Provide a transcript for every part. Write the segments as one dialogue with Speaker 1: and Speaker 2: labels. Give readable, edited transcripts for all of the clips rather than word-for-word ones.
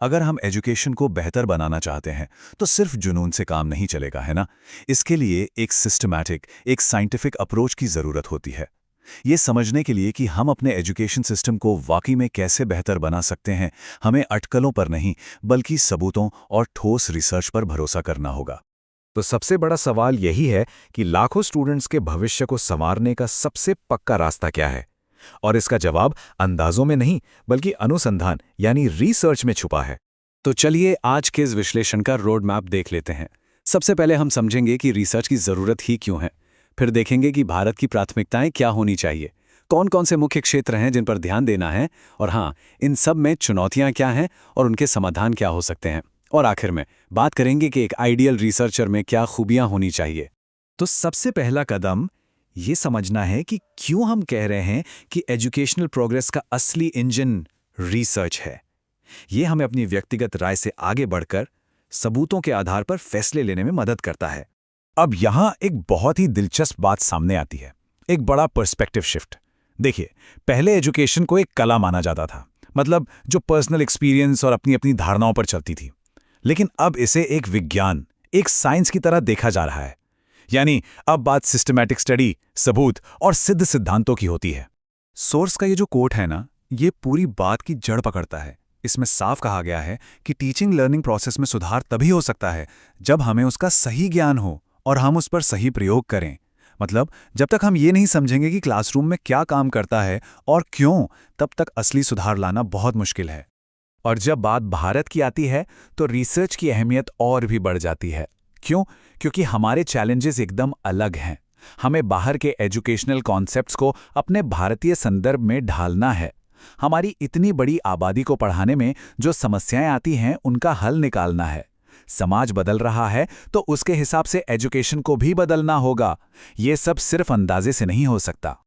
Speaker 1: अगर हम एजुकेशन को बेहतर बनाना चाहते हैं तो सिर्फ जुनून से काम नहीं चलेगा, है ना? इसके लिए एक सिस्टमैटिक, एक साइंटिफिक अप्रोच की ज़रूरत होती है। ये समझने के लिए कि हम अपने एजुकेशन सिस्टम को वाकई में कैसे बेहतर बना सकते हैं, हमें अटकलों पर नहीं बल्कि सबूतों और ठोस रिसर्च पर भरोसा करना होगा।
Speaker 2: तो सबसे बड़ा सवाल यही है कि लाखों स्टूडेंट्स के भविष्य को संवारने का सबसे पक्का रास्ता क्या है। और इसका जवाब अंदाजों में नहीं बल्कि अनुसंधान यानी रिसर्च में छुपा है।
Speaker 3: तो चलिए आज के इस विश्लेषण का रोड मैप देख लेते हैं। सबसे पहले हम समझेंगे कि रिसर्च की ज़रूरत ही क्यों है। फिर देखेंगे कि भारत की प्राथमिकताएं क्या होनी चाहिए, कौन कौन से मुख्य क्षेत्र हैं जिन पर ध्यान देना है, और हाँ, इन सब में चुनौतियां क्या हैं और उनके समाधान क्या हो सकते हैं। और आखिर में बात करेंगे कि एक आइडियल रिसर्चर में क्या खूबियां होनी चाहिए।
Speaker 2: तो सबसे पहला कदम ये समझना है कि क्यों हम कह रहे हैं कि एजुकेशनल प्रोग्रेस का असली इंजन रिसर्च है। ये हमें अपनी व्यक्तिगत राय से आगे बढ़कर सबूतों के आधार पर फैसले लेने में मदद करता है।
Speaker 1: अब यहाँ एक बहुत ही दिलचस्प बात सामने आती है, एक बड़ा पर्सपेक्टिव शिफ्ट। देखिए, पहले एजुकेशन को एक कला माना जाता था, मतलब जो पर्सनल एक्सपीरियंस और अपनी अपनी धारणाओं पर चलती थी। लेकिन अब इसे एक विज्ञान, एक साइंस की तरह देखा जा रहा है। यानी अब बात सिस्टमैटिक स्टडी, सबूत और सिद्ध सिद्धांतों की होती है।
Speaker 2: सोर्स का ये जो कोट है ना, ये पूरी बात की जड़ पकड़ता है। इसमें साफ कहा गया है कि टीचिंग लर्निंग प्रोसेस में सुधार तभी हो सकता है जब हमें उसका सही ज्ञान हो और हम उस पर सही प्रयोग करें। मतलब जब तक हम ये नहीं समझेंगे कि क्लासरूम में क्या काम करता है और क्यों, तब तक असली सुधार लाना बहुत मुश्किल है। और जब बात भारत की आती है तो रिसर्च की अहमियत और भी बढ़ जाती है। क्यों? क्योंकि हमारे चैलेंजेस एकदम अलग हैं। हमें बाहर के एजुकेशनल कॉन्सेप्ट्स को अपने भारतीय संदर्भ में ढालना है। हमारी इतनी बड़ी आबादी को पढ़ाने में जो समस्याएं आती हैं उनका हल निकालना है। समाज बदल रहा है तो उसके हिसाब से एजुकेशन को भी बदलना होगा। ये सब सिर्फ अंदाजे से नहीं हो सकता।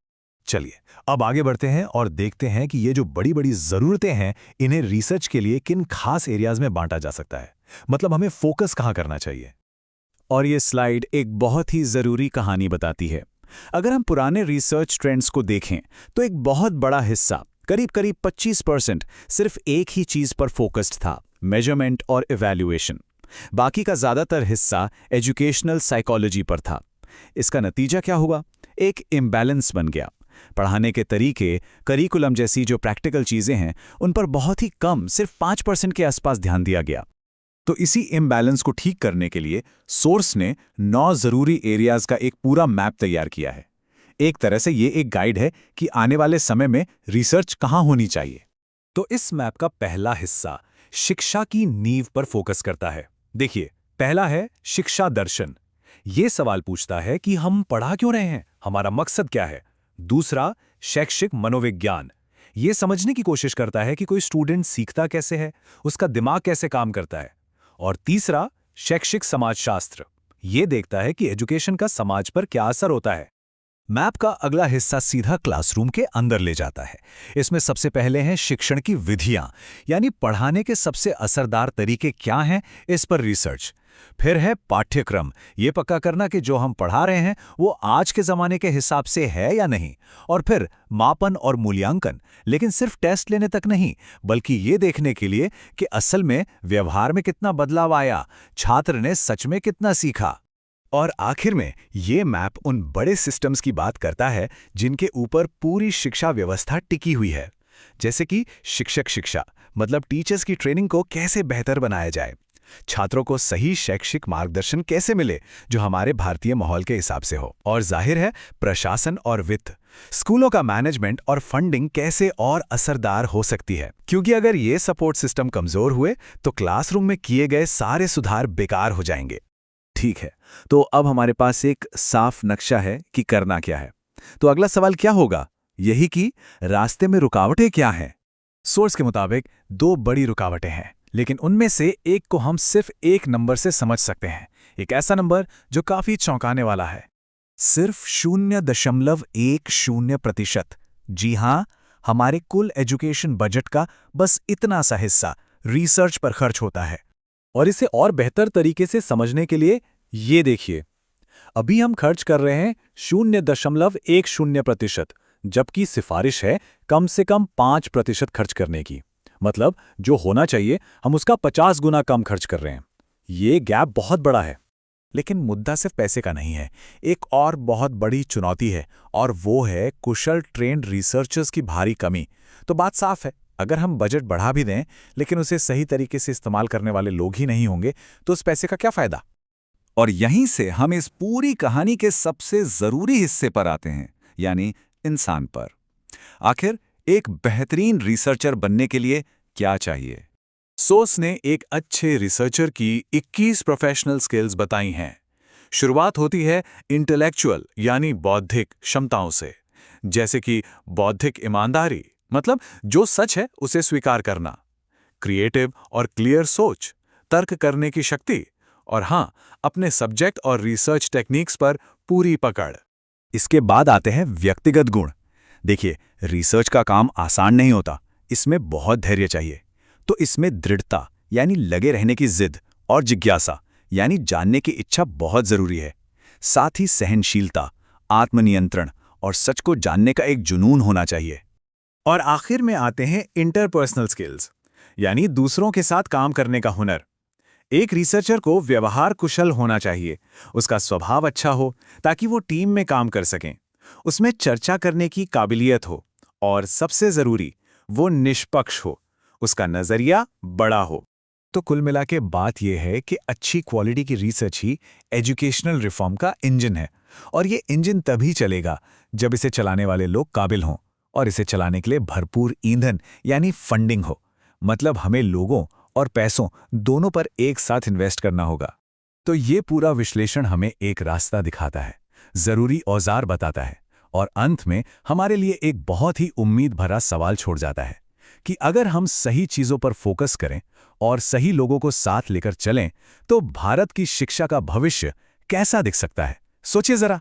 Speaker 1: चलिए, अब आगे बढ़ते हैं और देखते हैं कि ये जो बड़ी बड़ी ज़रूरतें हैं, इन्हें रिसर्च के लिए किन खास एरियाज में बांटा जा सकता है। मतलब हमें फोकस कहाँ करना चाहिए।
Speaker 3: और ये स्लाइड एक बहुत ही ज़रूरी कहानी बताती है। अगर हम पुराने रिसर्च ट्रेंड्स को देखें तो एक बहुत बड़ा हिस्सा, करीब करीब 25%, सिर्फ एक ही चीज़ पर फोकस्ड था, मेजरमेंट और इवैल्यूएशन। बाकी का ज़्यादातर हिस्सा एजुकेशनल साइकोलॉजी पर था। इसका नतीजा क्या हुआ? एक इम्बैलेंस बन गया। पढ़ाने के तरीके, करिकुलम जैसी जो प्रैक्टिकल चीज़ें हैं, उन पर बहुत ही कम, सिर्फ 5% के आसपास ध्यान दिया गया।
Speaker 1: तो इसी इम्बैलेंस को ठीक करने के लिए सोर्स ने 9 ज़रूरी एरियाज का एक पूरा मैप तैयार किया है। एक तरह से ये एक गाइड है कि आने वाले समय में रिसर्च कहाँ होनी चाहिए।
Speaker 2: तो इस मैप का पहला हिस्सा शिक्षा की नींव पर फोकस करता है। देखिए, पहला है शिक्षा दर्शन। ये सवाल पूछता है कि हम पढ़ा क्यों रहे हैं, हमारा मकसद क्या है। दूसरा, शैक्षिक मनोविज्ञान। ये समझने की कोशिश करता है कि कोई स्टूडेंट सीखता कैसे है, उसका दिमाग कैसे काम करता है। और तीसरा, शैक्षिक समाजशास्त्र। ये देखता है कि एजुकेशन का समाज पर क्या असर होता है।
Speaker 1: मैप का अगला हिस्सा सीधा क्लासरूम के अंदर ले जाता है। इसमें सबसे पहले हैं शिक्षण की विधियां, यानी पढ़ाने के सबसे असरदार तरीके क्या हैं, इस पर रिसर्च। फिर है पाठ्यक्रम, ये पक्का करना कि जो हम पढ़ा रहे हैं वो आज के ज़माने के हिसाब से है या नहीं। और फिर मापन और मूल्यांकन, लेकिन सिर्फ टेस्ट लेने तक नहीं, बल्कि ये देखने के लिए कि असल में व्यवहार में कितना बदलाव आया, छात्र ने सच में कितना सीखा। और आखिर में ये मैप उन बड़े सिस्टम्स की बात करता है जिनके ऊपर पूरी शिक्षा व्यवस्था टिकी हुई है। जैसे कि शिक्षक शिक्षा, मतलब टीचर्स की ट्रेनिंग को कैसे बेहतर बनाया जाए, छात्रों को सही शैक्षिक मार्गदर्शन कैसे मिले जो हमारे भारतीय माहौल के हिसाब से हो, और जाहिर है प्रशासन और वित्त, स्कूलों का मैनेजमेंट और फंडिंग कैसे और असरदार हो सकती है। क्योंकि अगर ये सपोर्ट सिस्टम कमजोर हुए तो क्लासरूम में किए गए सारे सुधार बेकार हो जाएंगे।
Speaker 3: ठीक है, तो अब हमारे पास एक साफ नक्शा है कि करना क्या है। तो अगला सवाल क्या होगा? यही कि रास्ते में रुकावटें क्या हैं?
Speaker 2: सोर्स के मुताबिक 2 बड़ी रुकावटें हैं, लेकिन उनमें से एक को हम सिर्फ एक नंबर से समझ सकते हैं। एक ऐसा नंबर जो काफी चौंकाने वाला है।
Speaker 1: सिर्फ 0.10%। जी हां, हमारे कुल एजुकेशन बजट का बस इतना सा हिस्सा रिसर्च पर खर्च होता है।
Speaker 2: और इसे और बेहतर तरीके से समझने के लिए ये देखिए, अभी हम खर्च कर रहे हैं 0.10%, जबकि सिफारिश है कम से कम 5% खर्च करने की।
Speaker 3: मतलब जो होना चाहिए हम उसका 50 गुना कम खर्च कर रहे हैं। ये गैप बहुत बड़ा है। लेकिन मुद्दा सिर्फ पैसे का नहीं है, एक और बहुत बड़ी चुनौती है, और वो है कुशल ट्रेंड रिसर्चर्स की भारी कमी। तो बात साफ है, अगर हम बजट बढ़ा भी दें लेकिन उसे सही तरीके से इस्तेमाल करने वाले लोग ही नहीं होंगे तो उस पैसे का क्या फायदा।
Speaker 2: और यहीं से हम इस पूरी कहानी के सबसे जरूरी हिस्से पर आते हैं, यानी इंसान पर। आखिर एक बेहतरीन रिसर्चर बनने के लिए क्या चाहिए?
Speaker 3: सोस ने एक अच्छे रिसर्चर की 21 प्रोफेशनल स्किल्स बताई हैं। शुरुआत होती है इंटेलेक्चुअल यानी बौद्धिक क्षमताओं से, जैसे कि बौद्धिक ईमानदारी, मतलब जो सच है उसे स्वीकार करना, क्रिएटिव और क्लियर सोच, तर्क करने की शक्ति, और हाँ, अपने सब्जेक्ट और रिसर्च टेक्निक्स पर पूरी पकड़।
Speaker 2: इसके बाद आते हैं व्यक्तिगत गुण। देखिए, रिसर्च का काम आसान नहीं होता, इसमें बहुत धैर्य चाहिए। तो इसमें दृढ़ता यानी लगे रहने की जिद, और जिज्ञासा यानी जानने की इच्छा बहुत जरूरी है। साथ ही सहनशीलता, आत्मनियंत्रण और सच को जानने का एक जुनून होना चाहिए।
Speaker 3: और आखिर में आते हैं इंटरपर्सनल स्किल्स, यानी दूसरों के साथ काम करने का हुनर। एक रिसर्चर को व्यवहार कुशल होना चाहिए, उसका स्वभाव अच्छा हो ताकि वो टीम में काम कर सकें, उसमें चर्चा करने की काबिलियत हो, और सबसे जरूरी वो निष्पक्ष हो, उसका नजरिया बड़ा हो। तो कुल मिला के बात यह है कि अच्छी क्वालिटी की रिसर्च ही एजुकेशनल रिफॉर्म का इंजन है, और ये इंजन तभी चलेगा जब इसे चलाने वाले लोग काबिल हों, और इसे चलाने के लिए भरपूर ईंधन यानी फंडिंग हो। मतलब हमें लोगों और पैसों दोनों पर एक साथ इन्वेस्ट करना होगा। तो ये पूरा विश्लेषण हमें एक रास्ता दिखाता है, जरूरी औजार बताता है, और अंत में हमारे लिए एक बहुत ही उम्मीद भरा सवाल छोड़ जाता है कि अगर हम सही चीजों पर फोकस करें और सही लोगों को साथ लेकर चलें तो भारत की शिक्षा का भविष्य कैसा दिख सकता है। सोचिए जरा।